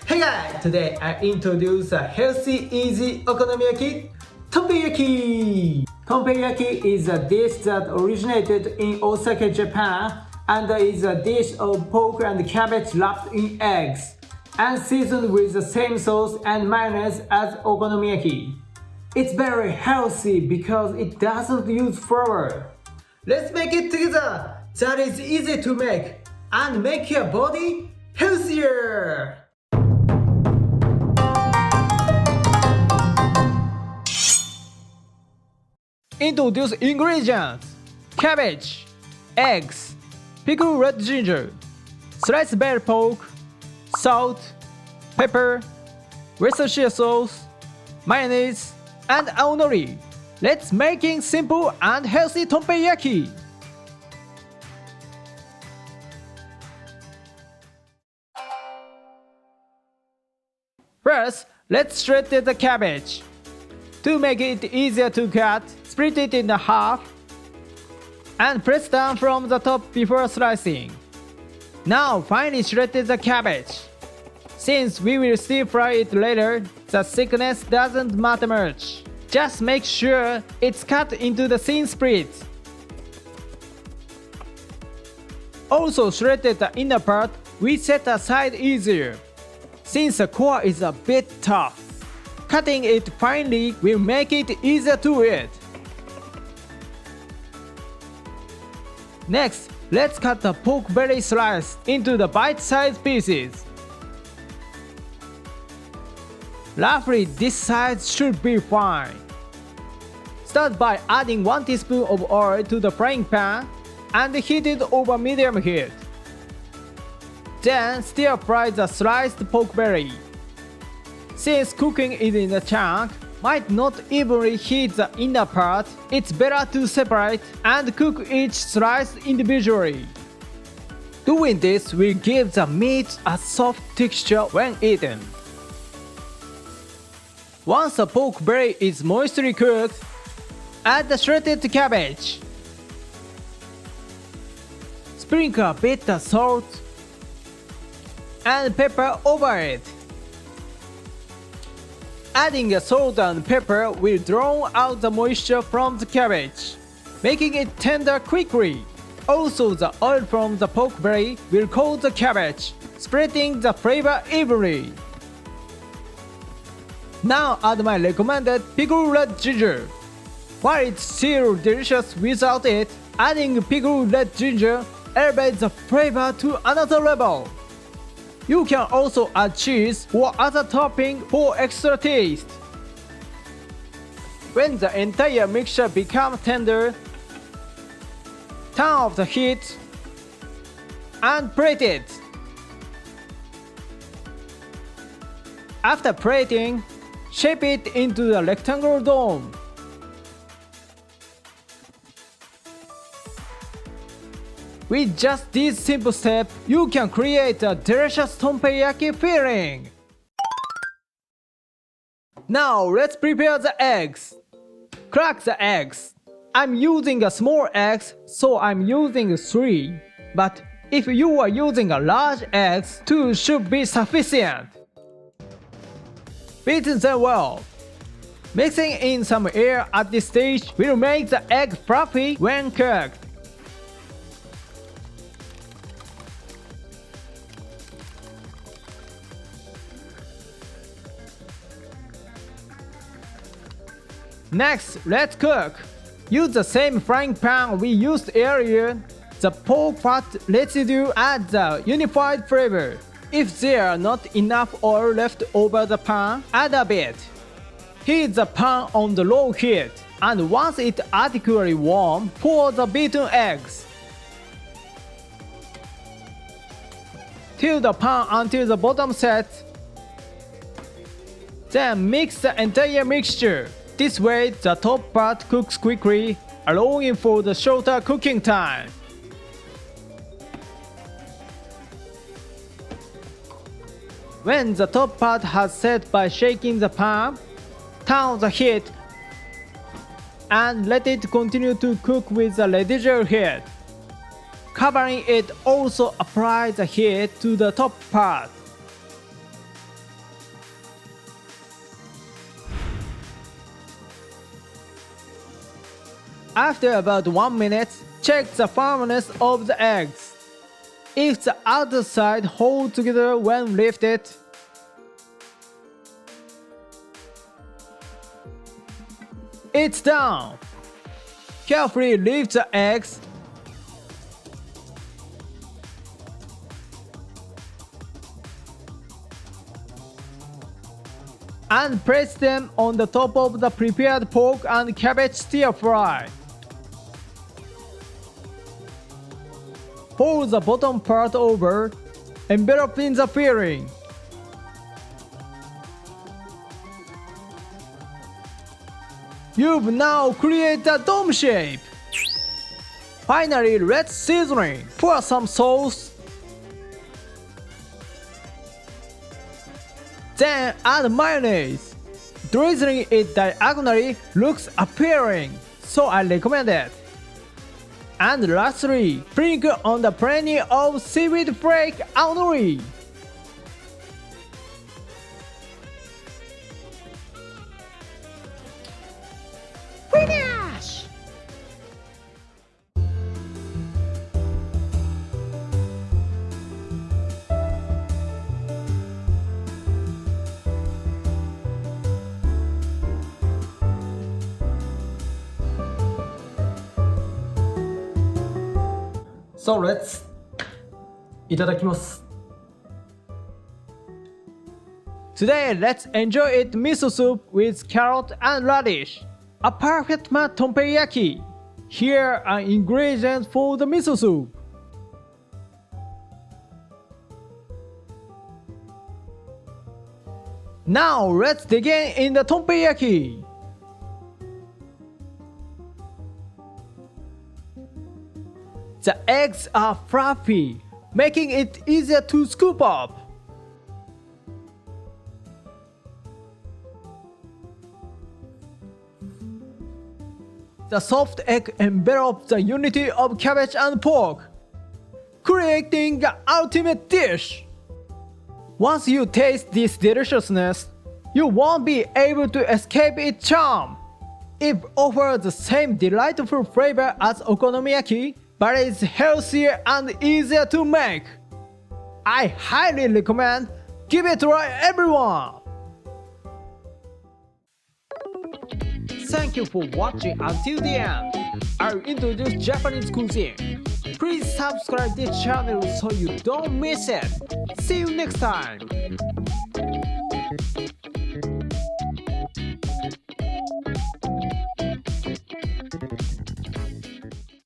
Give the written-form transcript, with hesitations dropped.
Hey guys! Today I introduce a healthy, easy okonomiyaki, Tonpeiyaki! Tonpeiyaki is a dish that originated in Osaka, Japan, and is a dish of pork and cabbage wrapped in eggs, and seasoned with the same sauce and mayonnaise as okonomiyaki. It's very healthy because it doesn't use flour. Let's make it together! That is easy to make and make your body healthier! Introduce ingredients: cabbage, eggs, pickled red ginger, sliced bell pork, salt, pepper, Worcestershire sauce, mayonnaise, and Aonori. Let's making simple and healthy Tonpeiyaki. First, let's shred the cabbage. To make it easier to cut, split it in half and press down from the top before slicing. Now finely shred the cabbage. Since we will still fry it later, the thickness doesn't matter much. Just make sure it's cut into the thin splits. Also shred the inner part we set aside easier, since the core is a bit tough. Cutting it finely will make it easier to eat. Next, let's cut the pork belly slice into the bite-sized pieces. Roughly this size should be fine. Start by adding 1 teaspoon of oil to the frying pan and heat it over medium heat. Then stir fry the sliced pork belly. Since cooking it in a chunk might not evenly heat the inner part, it's better to separate and cook each slice individually. Doing this will give the meat a soft texture when eaten. Once the pork belly is moistly cooked, add the shredded cabbage. Sprinkle a bit of salt and pepper over it. Adding the salt and pepper will draw out the moisture from the cabbage, making it tender quickly. Also, the oil from the pork belly will coat the cabbage, spreading the flavor evenly. Now add my recommended pickled red ginger. While it's still delicious without it, adding pickled red ginger elevates the flavor to another level. You can also add cheese or other topping for extra taste. When the entire mixture becomes tender, turn off the heat and plate it. After plating, shape it into a rectangular dome. With just this simple step, you can create a delicious Tonpeiyaki filling. Now let's prepare the eggs. Crack the eggs. I'm using a small eggs, so I'm using 3. But if you are using a large eggs, 2 should be sufficient. Beat them well. Mixing in some air at this stage will make the egg fluffy when cooked. Next, let's cook. Use the same frying pan we used earlier. The pork fat residue adds a unified flavor. If there are not enough oil left over the pan, add a bit. Heat the pan on the low heat, and once it's adequately warm, pour the beaten eggs. Fill the pan until the bottom sets. Then mix the entire mixture. This way, the top part cooks quickly, allowing for the shorter cooking time. When the top part has set by shaking the pan, turn the heat and let it continue to cook with the residual heat. Covering it also apply the heat to the top part. After about 1 minute, check the firmness of the eggs. If the outer side holds together when lifted, it's done. Carefully lift the eggs and place them on the top of the prepared pork and cabbage stir fry. Fold the bottom part over, enveloping the filling. You've now created a dome shape. Finally, let's seasoning. Pour some sauce. Then add mayonnaise. Drizzling it diagonally looks appealing, so I recommend it. And lastly, sprinkle on the plenty of seaweed flake Aonori. Finish! So let's いただきます。Today, let's enjoy it miso soup with carrot and radish. A perfect tonpeiyaki. Here are ingredients for the miso soup. Now let's begin in the tonpeiyaki. The eggs are fluffy, making it easier to scoop up. The soft egg envelops the unity of cabbage and pork, creating the ultimate dish. Once you taste this deliciousness, you won't be able to escape its charm. It offers the same delightful flavor as okonomiyaki, but it's healthier and easier to make. I highly recommend. Give it a try, everyone! Thank you for watching until the end. I'll introduce Japanese cuisine. Please subscribe this channel so you don't miss it. See you next time.